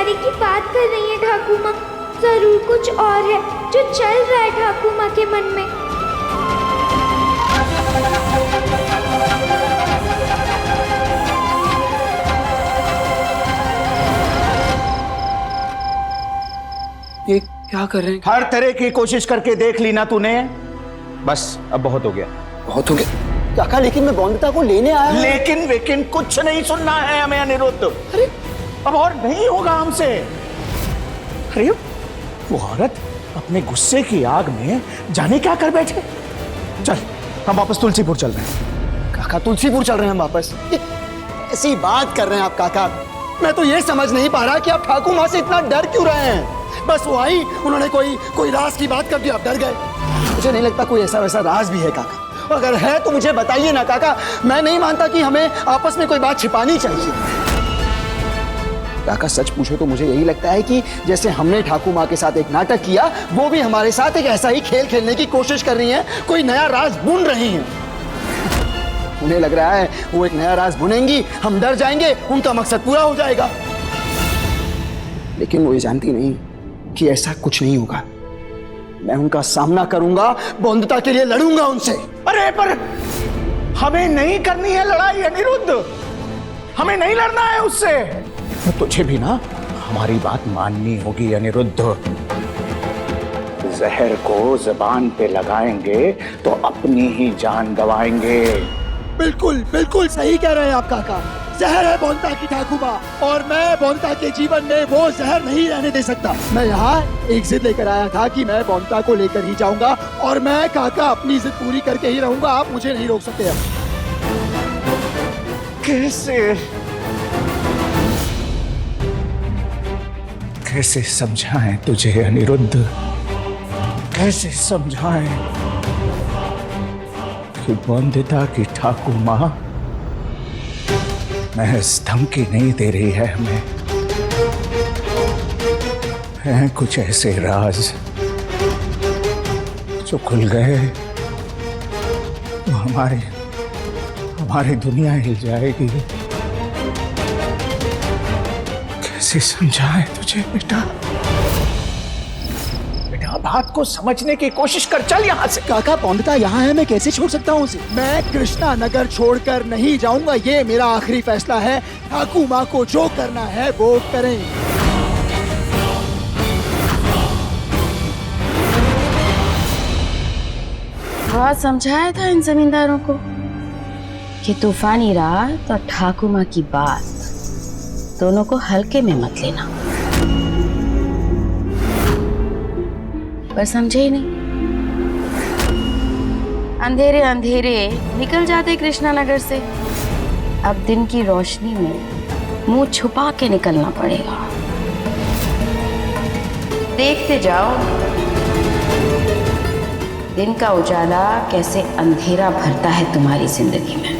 प्यारे की बात कर रही है ठाकुर माँ। जरूर कुछ और है जो चल रहा है ठाकुर माँ के मन में। ये क्या कर रहे हैं? हर तरह की कोशिश करके देख ली ना तूने, बस अब बहुत हो गया। बहुत हो गया काका, लेकिन मैं बौंदता को लेने आया हूं। लेकिन वेकिन कुछ नहीं सुनना है हमें अनिरुद्ध। अरे अब और नहीं होगा हमसे। अरे वो औरत अपने गुस्से की आग में जाने क्या कर बैठे। चल हम वापस तुलसीपुर चल रहे हैं। काका तुलसीपुर चल रहे हैं हम वापस? ऐसी बात कर रहे हैं आप काका। मैं तो ये समझ नहीं पा रहा कि आप ठाकुर माँ से इतना डर क्यों रहे हैं। बस वो आई, उन्होंने कोई राज की बात कर दी, आप डर गए। मुझे नहीं लगता कोई ऐसा वैसा राज भी है काका। अगर है तो मुझे बताइए ना काका। मैं नहीं मानता कि हमें आपस में कोई बात छिपानी चाहिए। काका सच पूछो तो मुझे यही लगता है कि जैसे हमने ठाकुर माँ के साथ एक नाटक किया, वो भी हमारे साथ एक ऐसा ही खेल खेलने की कोशिश कर रही हैं, कोई नया राज बुन रही हैं। उन्हें लग रहा है वो एक नया राज बुनेंगी, हम डर जाएंगे, उनका मकसद पूरा हो जाएगा। लेकिन वो ये जानती नहीं कि ऐसा कुछ नहीं होगा। मैं उनका सामना करूंगा, बौंदता के लिए लड़ूंगा उनसे। अरे पर हमें नहीं करनी है लड़ाई अनिरुद्ध, हमें नहीं लड़ना है उससे। तो तुझे भी ना हमारी बात माननी होगी अनिरुद्ध। जहर को जबान पे लगाएंगे तो अपनी ही जान गवाएंगे। बिल्कुल बिल्कुल सही कह रहे हैं आप काका। जहर है बौंदता की ठाकुर माँ, और मैं बौंदता के जीवन में वो जहर नहीं रहने दे सकता। मैं यहाँ एक जिद लेकर आया था कि मैं बौंदता को लेकर ही जाऊंगा, और मैं काका अपनी जिद पूरी करके ही रहूंगा। आप मुझे नहीं रोक सकते। कैसे समझाएं तुझे अनिरुद्ध, कैसे समझाएं कि बौंदता की ठाकुर माँ महज धमकी नहीं दे रही है हमें। हैं कुछ ऐसे राज जो खुल गए तो हमारी दुनिया हिल जाएगी। कैसे समझाएं तुझे बेटा? बात को समझने की कोशिश कर, चल यहाँ से। काका बौंदता यहाँ है, मैं कैसे छोड़ सकता हूँ उसे? मैं कृष्णा नगर छोड़कर नहीं जाऊंगा, ये मेरा आखिरी फैसला है। ठाकुर माँ को जो करना है वो करें। बहुत समझाया था इन जमींदारों को कि तूफानी रात और ठाकुर माँ की बात दोनों को हल्के में मत लेना, पर समझे ही नहीं। अंधेरे अंधेरे निकल जाते कृष्णा नगर से। अब दिन की रोशनी में मुंह छुपा के निकलना पड़ेगा। देखते जाओ दिन का उजाला कैसे अंधेरा भरता है तुम्हारी जिंदगी में।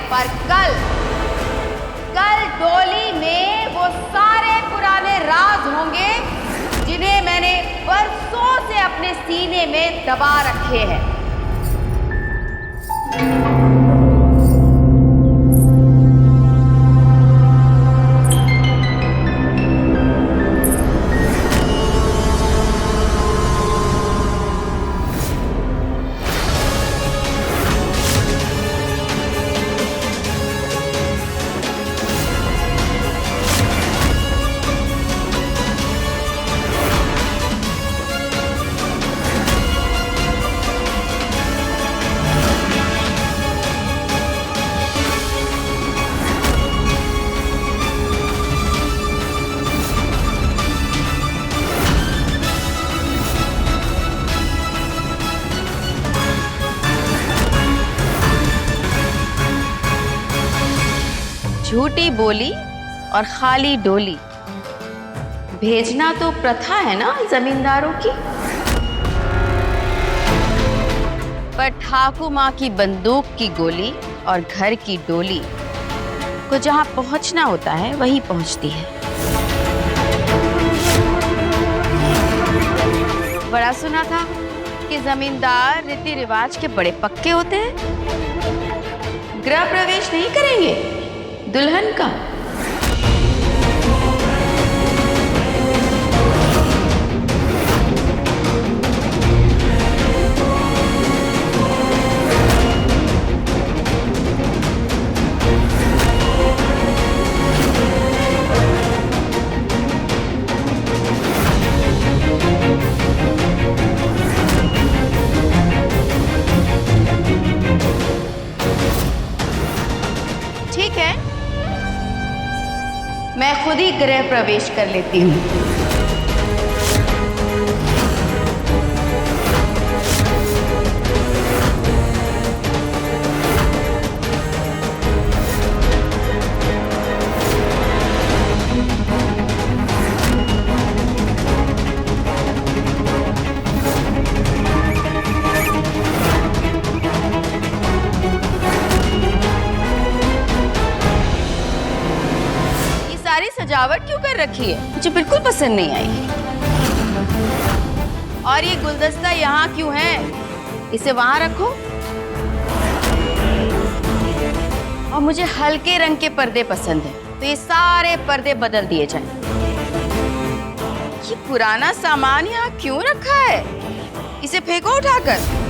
पर कल डोली में वो सारे पुराने राज होंगे जिन्हें मैंने बरसों से अपने सीने में दबा रखे हैं। झूठी बोली और खाली डोली भेजना तो प्रथा है ना जमींदारों की, पर ठाकुर माँ की बंदूक की गोली और घर की डोली को जहाँ पहुँचना होता है वहीं पहुँचती है। बड़ा सुना था कि जमींदार रीति रिवाज के बड़े पक्के होते हैं, गृह प्रवेश नहीं करेंगे दुल्हन का। ठीक है, मैं खुद ही गृह प्रवेश कर लेती हूँ। सारी सजावट क्यों कर रखी है? मुझे बिल्कुल पसंद नहीं आई। और ये गुलदस्ता यहाँ क्यों है? इसे वहां रखो। और मुझे हल्के रंग के पर्दे पसंद है, तो ये सारे पर्दे बदल दिए जाएं। ये पुराना सामान यहाँ क्यों रखा है? इसे फेंको उठाकर।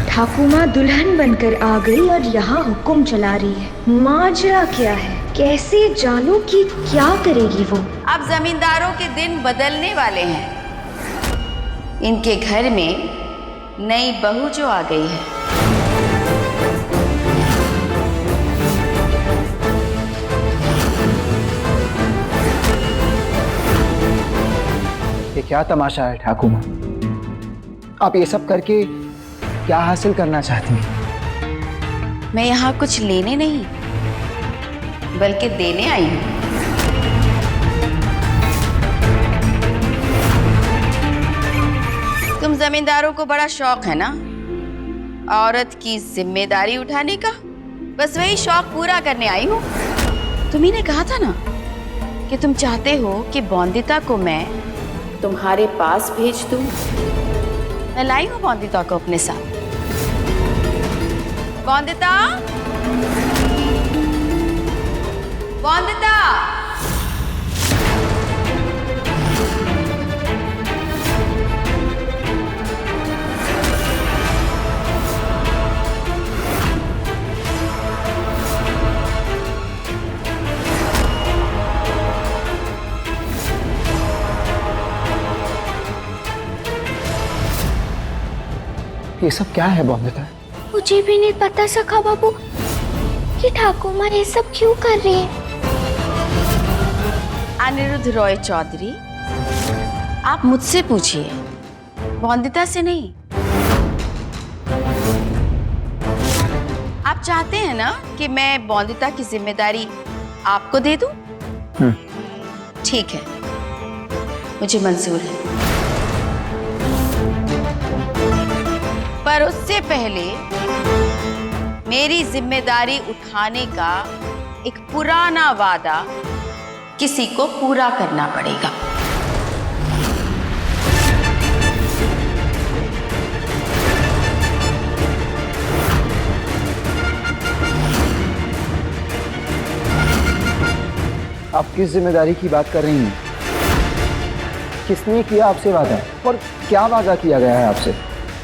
ठाकुर माँ दुल्हन बनकर आ गई और यहाँ हुक्म चला रही है। माजरा क्या है? कैसे जानूं कि क्या करेगी वो? अब जमींदारों के दिन बदलने वाले हैं। इनके घर में नई बहू जो आ गई है। ये क्या तमाशा है ठाकुर माँ? आप ये सब करके क्या हासिल करना चाहती हैं? मैं यहाँ कुछ लेने नहीं बल्कि देने आई हूँ। तुम जमींदारों को बड़ा शौक है ना औरत की जिम्मेदारी उठाने का, बस वही शौक पूरा करने आई हूँ। तुम्ही ने कहा था ना कि तुम चाहते हो कि बौंदिता को मैं तुम्हारे पास भेज दूँ। मैं लाई हूँ बौंदिता को अपने साथ। बौंदिता, बौंदिता, ये सब क्या है बौंदिता? मुझे भी नहीं पता सखा बाबू कि ठाकुर माँ ये सब क्यों कर रही है। अनिरुद्ध रॉय चौधरी, आप मुझसे पूछिए, बौंदिता से नहीं। आप चाहते हैं ना कि मैं बौंदिता की जिम्मेदारी आपको दे दूं? ठीक है, मुझे मंजूर है। पर उससे पहले मेरी जिम्मेदारी उठाने का एक पुराना वादा किसी को पूरा करना पड़ेगा। आप किस जिम्मेदारी की बात कर रही हैं? किसने किया आपसे वादा और क्या वादा किया गया है आपसे?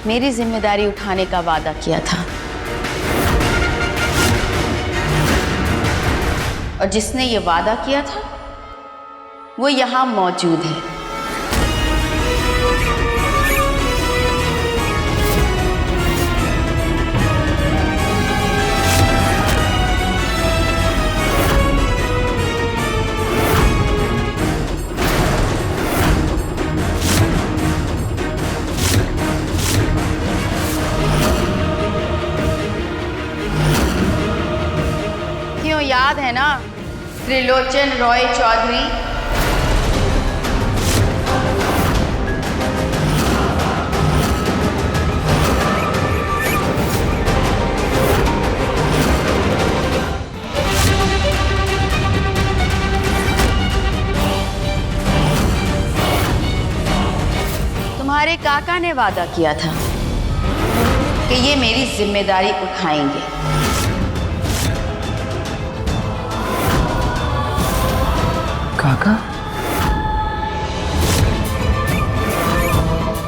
मेरी जिम्मेदारी उठाने का वादा किया था और जिसने ये वादा किया था वो यहाँ मौजूद है। क्यों, याद है ना त्रिलोचन रॉय चौधरी, तुम्हारे काका ने वादा किया था कि ये मेरी जिम्मेदारी उठाएंगे। काका?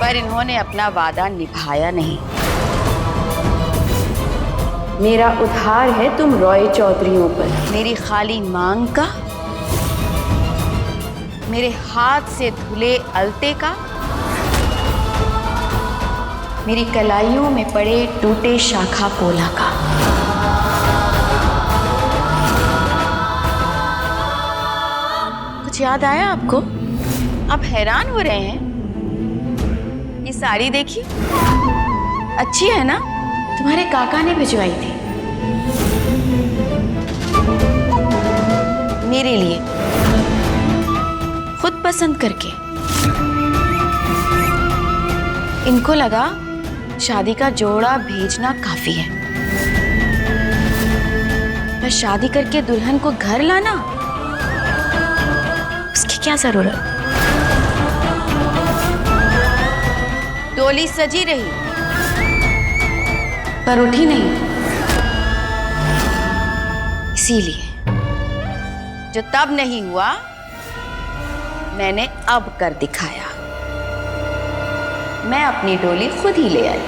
पर इन्होंने अपना वादा निभाया नहीं। मेरा उधार है तुम रॉय चौधरियों पर। मेरी खाली मांग का, मेरे हाथ से धुले अलते का, मेरी कलाइयों में पड़े टूटे शाखा पोला का। कुछ याद आया आपको? आप हैरान हो रहे हैं? ये साड़ी देखिए, अच्छी है ना? तुम्हारे काका ने भिजवाई थी मेरे लिए, खुद पसंद करके। इनको लगा शादी का जोड़ा भेजना काफी है, पर शादी करके दुल्हन को घर लाना, उसकी क्या जरूरत? डोली सजी रही पर उठी नहीं, इसीलिए जो तब नहीं हुआ मैंने अब कर दिखाया। मैं अपनी डोली खुद ही ले आई।